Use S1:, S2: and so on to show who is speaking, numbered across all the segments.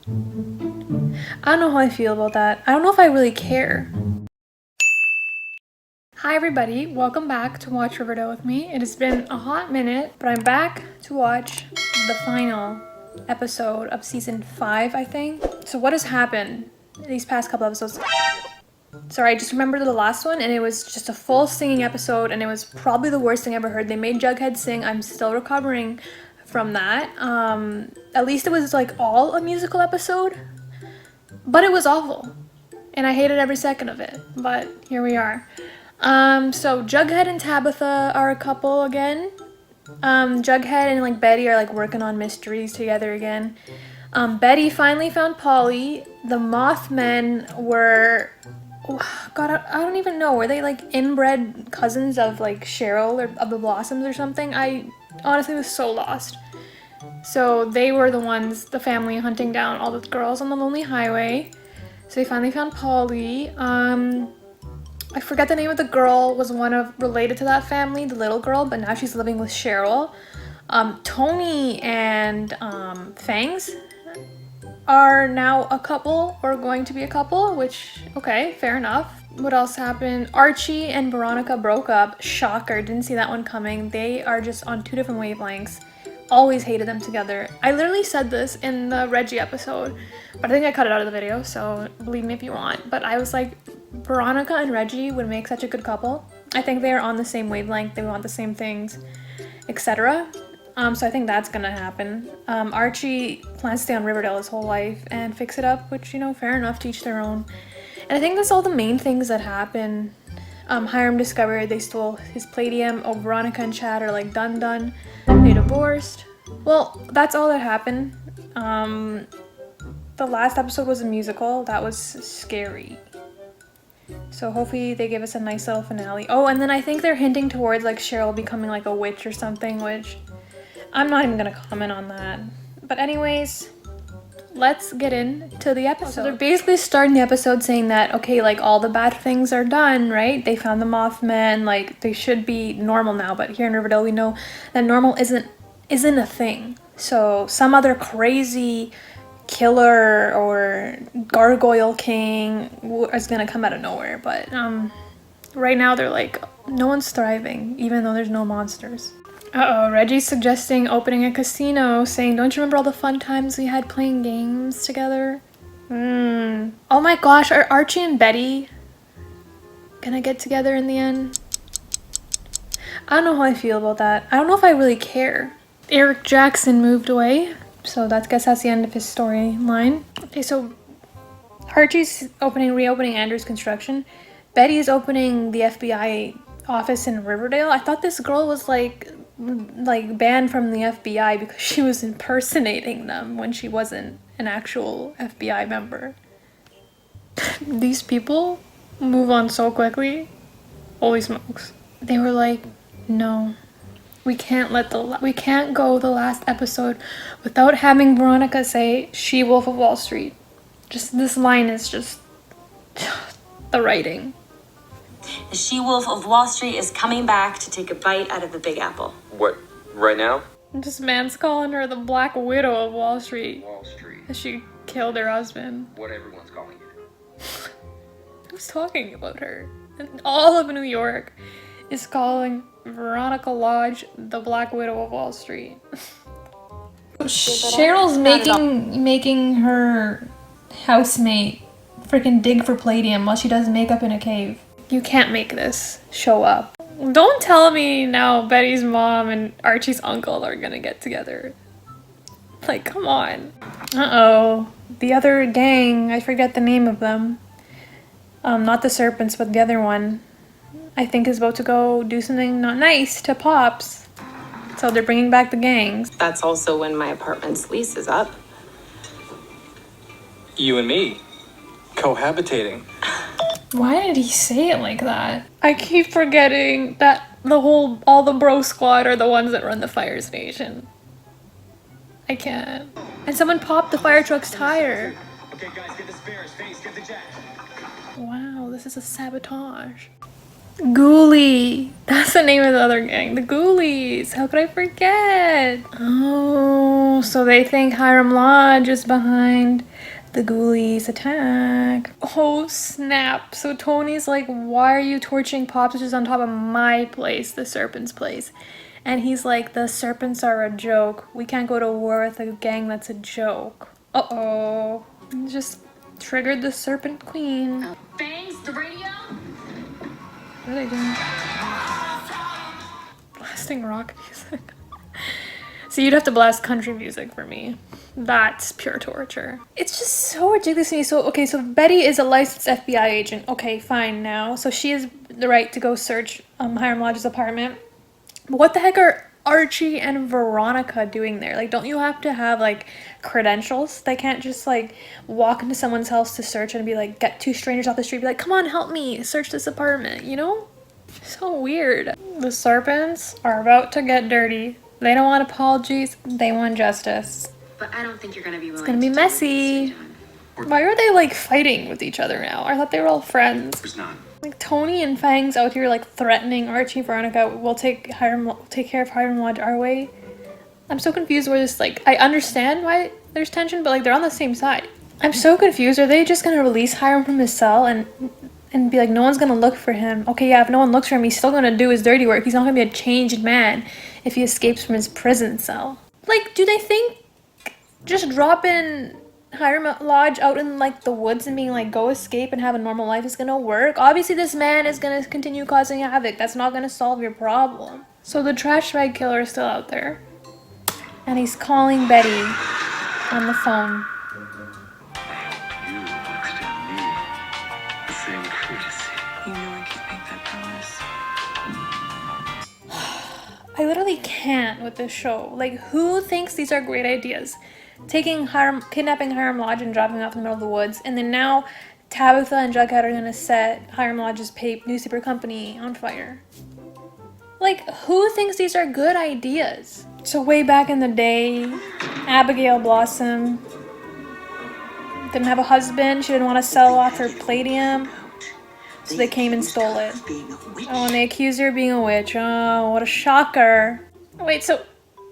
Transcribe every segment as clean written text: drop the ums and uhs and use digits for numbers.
S1: I don't know how I feel about that. I don't know if I really care. Hi everybody, welcome back to watch Riverdale with me. It has been a hot minute, but I'm back to watch the final episode of season 5, I think. So what has happened these past couple episodes? Sorry, I just remembered the last one and it was just a full singing episode and it was probably the worst thing I ever heard. They made Jughead sing. I'm still recovering from that. At least it was like all a musical episode, but it was awful. And I hated every second of it, but here we are. So Jughead and Tabitha are a couple again. Jughead and like Betty are like working on mysteries together again. Betty finally found Polly. The Mothmen were, God, I don't even know. Were they like inbred cousins of like Cheryl or of the Blossoms or something? I honestly was so lost. So they were the ones, the family hunting down all the girls on the lonely highway. So they finally found Polly. I forget the name of the girl, was one of related to that family, the little girl, but now she's living with Cheryl. Tony and Fangs are now a couple, or going to be a couple, which, okay, fair enough. What else happened? Archie and Veronica broke up. Shocker, didn't see that one coming. They are just on two different wavelengths. Always hated them together. I literally said this in the Reggie episode, but I think I cut it out of the video, so believe me if you want. But I was like, Veronica and Reggie would make such a good couple. I think they are on the same wavelength, they want the same things, etc. So I think that's gonna happen. Archie plans to stay on Riverdale his whole life and fix it up, which, you know, fair enough, to each their own. And I think that's all the main things that happen. Hiram discovered they stole his palladium. Oh, Veronica and Chad are like done. They divorced. Well, that's all that happened. The last episode was a musical. That was scary. So hopefully they give us a nice little finale. Oh, and then I think they're hinting towards like Cheryl becoming like a witch or something, which I'm not even gonna comment on that. But anyways, let's get into the episode. So they're basically starting the episode saying that, okay, like all the bad things are done, right? They found the Mothman, like they should be normal now, but here in Riverdale we know that normal isn't a thing. So some other crazy killer or gargoyle king is gonna come out of nowhere, but right now they're like, no one's thriving, even though there's no monsters. Uh-oh, Reggie's suggesting opening a casino, saying, don't you remember all the fun times we had playing games together? Oh my gosh, are Archie and Betty gonna get together in the end? I don't know how I feel about that. I don't know if I really care. Eric Jackson moved away, so I guess that's the end of his storyline. Okay, so Archie's reopening Andrew's construction. Betty's opening the FBI office in Riverdale. I thought this girl was like banned from the FBI because she was impersonating them when she wasn't an actual FBI member. These people move on so quickly. Holy smokes. They were like, no, we can't go the last episode without having Veronica say She-Wolf of Wall Street. Just this line is just the writing.
S2: The She-Wolf of Wall Street is coming back to take a bite out of the Big Apple.
S3: What, right now?
S1: This man's calling her the Black Widow of Wall Street.
S3: Wall Street.
S1: She killed her husband.
S3: What everyone's calling it.
S1: Who's talking about her? And all of New York is calling Veronica Lodge the Black Widow of Wall Street. Cheryl's making her housemate freaking dig for palladium while she does makeup in a cave. You can't make this show up. Don't tell me now Betty's mom and Archie's uncle are gonna get together. Like, come on. Uh-oh. The other gang, I forget the name of them. Not the Serpents, but the other one, I think is about to go do something not nice to Pops. So they're bringing back the gangs.
S2: That's also when my apartment's lease is up.
S4: You and me, cohabitating.
S1: Why did he say it like that? I keep forgetting that all the bro squad are the ones that run the fire station. I can't. And someone popped the fire truck's tire.
S4: Okay, guys, get the spares. Face, get the jack.
S1: Wow, this is a sabotage. Ghoulie. That's the name of the other gang. The Ghoulies. How could I forget? Oh, so they think Hiram Lodge is behind the Ghoulies attack. Oh, snap. So Tony's like, why are you torching Pops just on top of my place, the Serpent's place? And he's like, the Serpents are a joke. We can't go to war with a gang that's a joke. Uh-oh. Just triggered the Serpent Queen.
S2: Bangs, the radio?
S1: What are they doing? Blasting rock music. So you'd have to blast country music for me. That's pure torture. It's just so ridiculous to me. So, okay, so Betty is a licensed FBI agent. Okay, fine now. So she has the right to go search Hiram Lodge's apartment. But what the heck are Archie and Veronica doing there? Like, don't you have to have, like, credentials? They can't just, like, walk into someone's house to search and be like, get two strangers off the street, be like, come on, help me search this apartment, you know? So weird. The Serpents are about to get dirty. They don't want apologies, they want justice.
S2: But I don't think you're gonna be willing.
S1: It's gonna be messy. Why are they, like, fighting with each other now? I thought they were all friends.
S3: There's none.
S1: Like, Tony and Fang's out here, like, threatening Archie and Veronica. We'll take care of Hiram Lodge our way. I'm so confused where this, like, I understand why there's tension, but, like, they're on the same side. I'm so confused. Are they just gonna release Hiram from his cell and be like, no one's gonna look for him? Okay, yeah, if no one looks for him, he's still gonna do his dirty work. He's not gonna be a changed man if he escapes from his prison cell. Like, do they think just dropping Hiram Lodge out in, like, the woods and being like, go escape and have a normal life is gonna work? Obviously, this man is gonna continue causing havoc. That's not gonna solve your problem. So the trash bag killer is still out there. And he's calling Betty on the phone.
S3: You extend me the same courtesy.
S2: You know I can't make that promise.
S1: I literally can't with this show. Like, who thinks these are great ideas? Kidnapping Hiram Lodge and dropping him off in the middle of the woods, and then now Tabitha and Jughead are gonna set Hiram Lodge's newspaper company on fire. Like, who thinks these are good ideas? So way back in the day, Abigail Blossom didn't have a husband. She didn't want to sell off her palladium, so they came and stole it. Oh, and they accused her of being a witch. Oh, what a shocker. Wait, so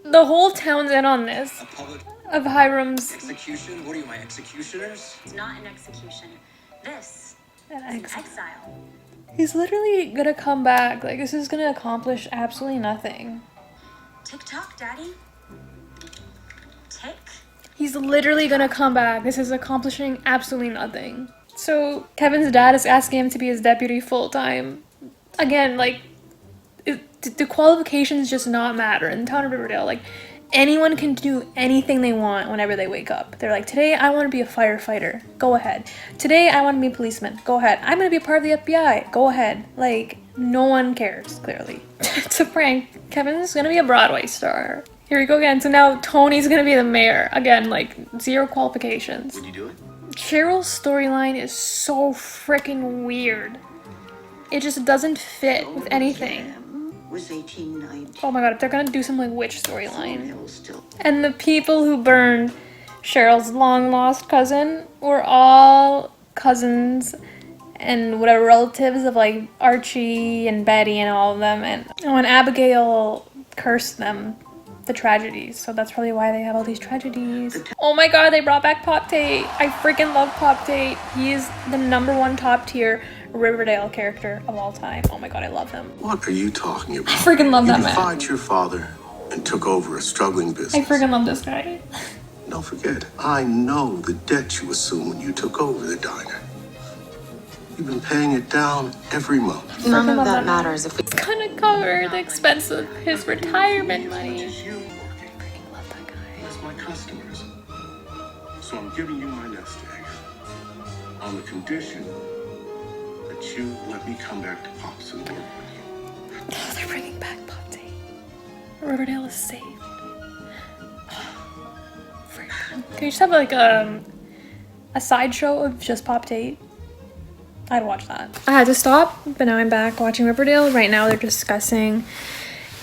S1: the whole town's in on this.
S5: A public
S1: Of Hiram's
S5: execution? What are you, my executioners?
S2: It's not an execution. This is an exile.
S1: He's literally gonna come back. Like, this is gonna accomplish absolutely nothing.
S2: Tick tock, daddy. Tick.
S1: He's literally gonna come back. This is accomplishing absolutely nothing. So Kevin's dad is asking him to be his deputy full time. Again, like, the qualifications just not matter in the town of Riverdale. Like, anyone can do anything they want whenever they wake up. They're like, today I want to be a firefighter. Go ahead. Today I want to be a policeman. Go ahead. I'm going to be a part of the FBI. Go ahead. Like, no one cares, clearly. It's a prank. Kevin's going to be a Broadway star. Here we go again. So now Tony's going to be the mayor. Again, like, zero qualifications.
S3: Would you do it?
S1: Cheryl's storyline is so freaking weird. It just doesn't fit with anything.
S6: Was 1890.
S1: Oh my god, if they're gonna do some, like, witch storyline.
S6: It was still
S1: And the people who burned Cheryl's long-lost cousin were all cousins and whatever relatives of, like, Archie and Betty and all of them. And when Abigail cursed them, the tragedies. So that's probably why they have all these tragedies. Oh my god, they brought back Pop Tate. I freaking love Pop Tate. He is the #1 top tier Riverdale character of all time. Oh my god, I love him.
S7: What are you talking about?
S1: I freaking love that
S7: You
S1: man.
S7: defied your father and took over a struggling business.
S1: I freaking love this guy.
S7: Don't forget, I know the debt you assumed when you took over the diner. You've been paying it down every month.
S2: None
S1: Freaking
S2: of
S1: love
S2: that
S1: man.
S2: matters if we.
S1: It's gonna cover the expense of his retirement money.
S7: It's you
S1: Freaking love that guy.
S7: as my customers. So I'm giving you my nest egg on the condition that you let me come back to Pops and work with you.
S1: Oh, they're bringing back Pop Tate. Riverdale is saved. Freak. Can you just have, like, a sideshow of just Pop Tate? I'd watch that. I had to stop, but now I'm back watching Riverdale. Right now they're discussing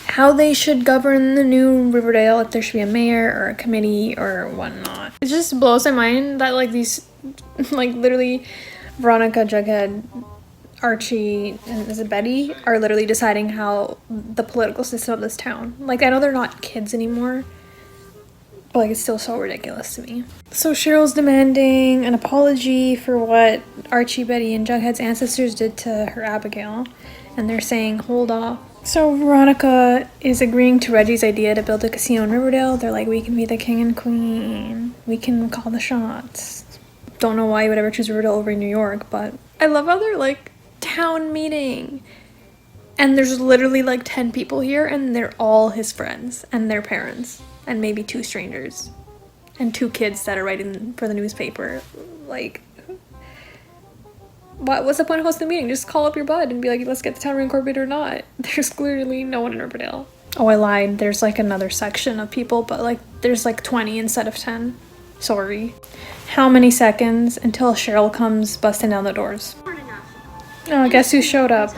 S1: how they should govern the new Riverdale, if there should be a mayor or a committee or whatnot. It just blows my mind that, like, these, like, literally Veronica, Jughead, Archie and is it Betty are literally deciding how the political system of this town. Like, I know they're not kids anymore, but like it's still so ridiculous to me. So Cheryl's demanding an apology for what Archie, Betty, and Jughead's ancestors did to her Abigail, and they're saying hold off. So Veronica is agreeing to Reggie's idea to build a casino in Riverdale. They're like, we can be the king and queen. We can call the shots. Don't know why you would ever choose Riverdale over New York, but I love how they're like town meeting. And there's literally like 10 people here and they're all his friends and their parents and maybe 2 strangers and 2 kids that are writing for the newspaper. Like, what's the point of hosting a meeting? Just call up your bud and be like, let's get the town reincorporated or not. There's clearly no one in Riverdale. Oh, I lied. There's like another section of people, but like there's like 20 instead of 10. Sorry. How many seconds until Cheryl comes busting down the doors? Oh, guess who showed up?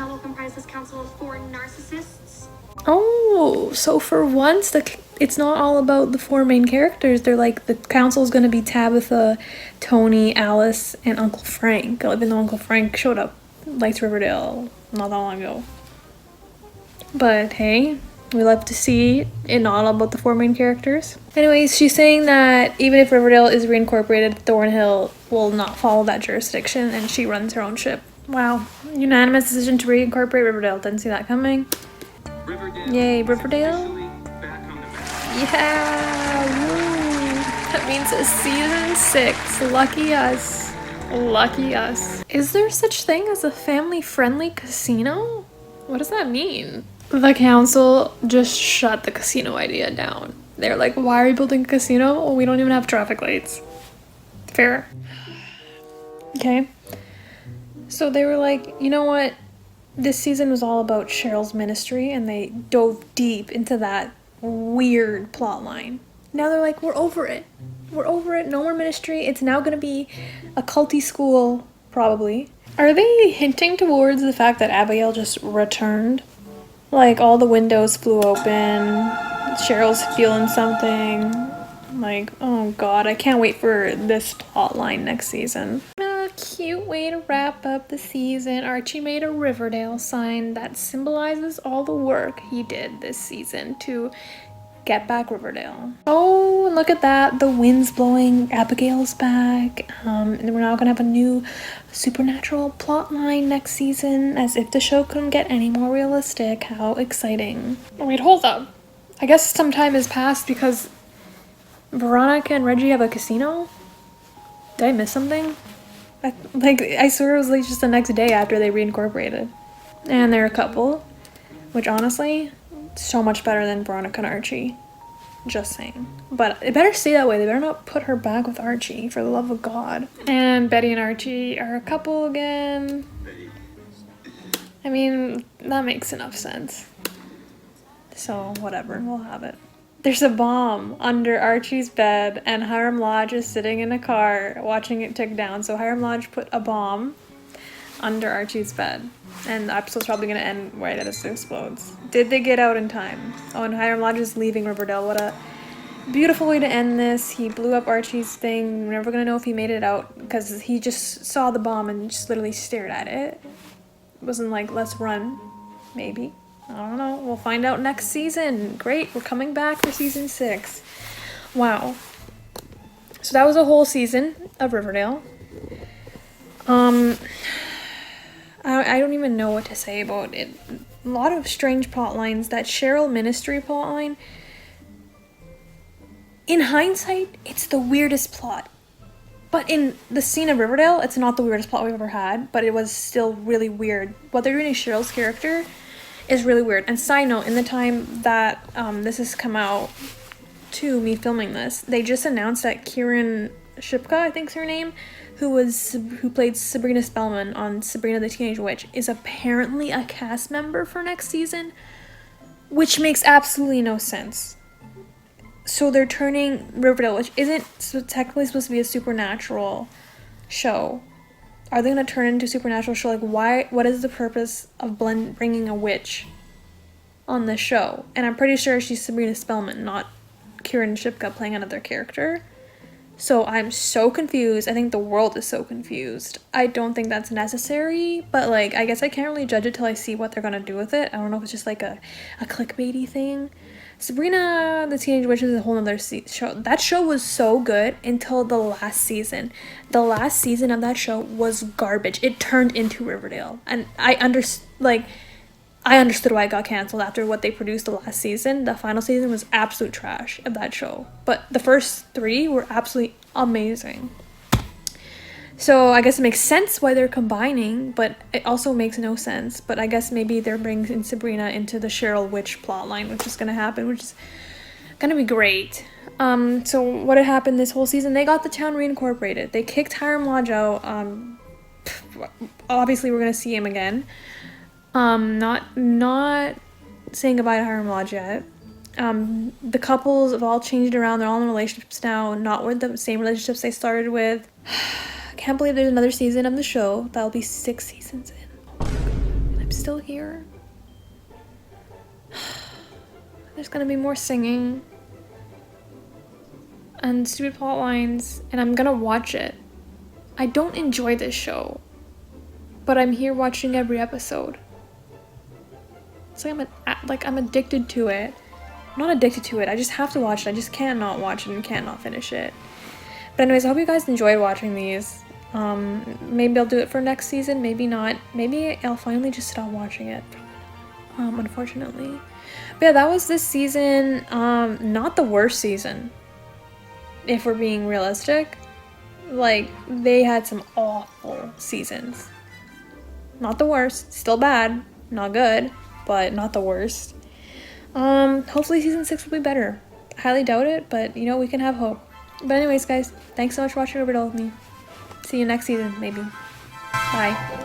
S1: Oh, so for once it's not all about the 4 main characters. They're like, the council's gonna be Tabitha, Tony, Alice, and Uncle Frank. Even though Uncle Frank showed up, likes Riverdale not that long ago. But hey, we love to see it not all about the 4 main characters. Anyways, she's saying that even if Riverdale is reincorporated, Thornhill will not follow that jurisdiction, and she runs her own ship. Wow. Unanimous decision to reincorporate Riverdale. Didn't see that coming.
S4: Riverdale.
S1: Yay, Riverdale.
S4: Officially back on the map.
S1: Yeah. Woo. That means it's season 6. Lucky us. Lucky us. Is there such thing as a family-friendly casino? What does that mean? The council just shut the casino idea down. They're like, why are we building a casino? Well, we don't even have traffic lights. Fair. Okay. So they were like, you know what? This season was all about Cheryl's ministry, and they dove deep into that weird plot line. Now they're like, we're over it. We're over it. No more ministry. It's now going to be a culty school, probably. Are they hinting towards the fact that Abigail just returned? Like, all the windows flew open. Cheryl's feeling something. Like, oh god, I can't wait for this plot line next season. A cute way to wrap up the season. Archie made a Riverdale sign that symbolizes all the work he did this season to get back Riverdale. Oh, and look at that. The wind's blowing. Abigail's back. And we're now gonna have a new supernatural plot line next season, as if the show couldn't get any more realistic. How exciting. Oh, wait, hold up. I guess some time has passed because Veronica and Reggie have a casino? Did I miss something? I swear it was like just the next day after they reincorporated. And they're a couple, which honestly, so much better than Veronica and Archie. Just saying. But it better stay that way. They better not put her back with Archie, for the love of God. And Betty and Archie are a couple again. I mean, that makes enough sense. So, whatever. We'll have it. There's a bomb under Archie's bed, and Hiram Lodge is sitting in a car watching it tick down. So Hiram Lodge put a bomb under Archie's bed. And the episode's probably going to end right as it explodes. Did they get out in time? Oh, and Hiram Lodge is leaving Riverdale. What a beautiful way to end this. He blew up Archie's thing. We're never going to know if he made it out because he just saw the bomb and just literally stared at it. It wasn't like, let's run. Maybe. I don't know. We'll find out next season. Great. We're coming back for season 6. Wow. So that was a whole season of Riverdale. I don't even know what to say about it. A lot of strange plot lines. That Cheryl ministry plot line. In hindsight, it's the weirdest plot. But in the scene of Riverdale, it's not the weirdest plot we've ever had. But it was still really weird. What they're doing to Cheryl's character is really weird. And side note, in the time that this has come out to me filming this, they just announced that Kieran Shipka, I think's her name, who played Sabrina Spellman on Sabrina the Teenage Witch, is apparently a cast member for next season, which makes absolutely no sense. So they're turning Riverdale, which isn't technically supposed to be a supernatural show. Are they going to turn into a supernatural show? Like, why? What is the purpose of bringing a witch on this show? And I'm pretty sure she's Sabrina Spellman, not Kieran Shipka playing another character. So I'm so confused. I think the world is so confused. I don't think that's necessary, but like I guess I can't really judge it till I see what they're gonna do with it. I don't know if it's just like a clickbaity thing. Sabrina the Teenage Witch is a whole nother show. That show was so good until the last season. The last season of that show was garbage. It turned into Riverdale, and I understood why it got canceled after what they produced the last season. The final season was absolute trash of that show. But the first 3 were absolutely amazing. So I guess it makes sense why they're combining, but it also makes no sense. But I guess maybe they're bringing Sabrina into the Cheryl Witch plotline, which is going to happen, which is going to be great. So what had happened this whole season, they got the town reincorporated. They kicked Hiram Lodge out. Obviously, we're going to see him again. Not saying goodbye to Hiram Lodge yet. The couples have all changed around. They're all in relationships now, not with the same relationships they started with. I can't believe there's another season of the show. That'll be 6 seasons in. Oh my god, I'm still here. There's gonna be more singing and stupid plot lines, and I'm gonna watch it. I don't enjoy this show, but I'm here watching every episode. It's like I'm addicted to it. I'm not addicted to it. I just have to watch it. I just can't not watch it and can't not finish it. But anyways, I hope you guys enjoyed watching these. Maybe I'll do it for next season. Maybe not. Maybe I'll finally just stop watching it. Unfortunately. But yeah, that was this season. Not the worst season, if we're being realistic. Like, they had some awful seasons. Not the worst. Still bad. Not good. But not the worst. Hopefully season 6 will be better. I highly doubt it, but you know, we can have hope. But anyways, guys, thanks so much for watching Riverdale with me. See you next season, maybe. Bye.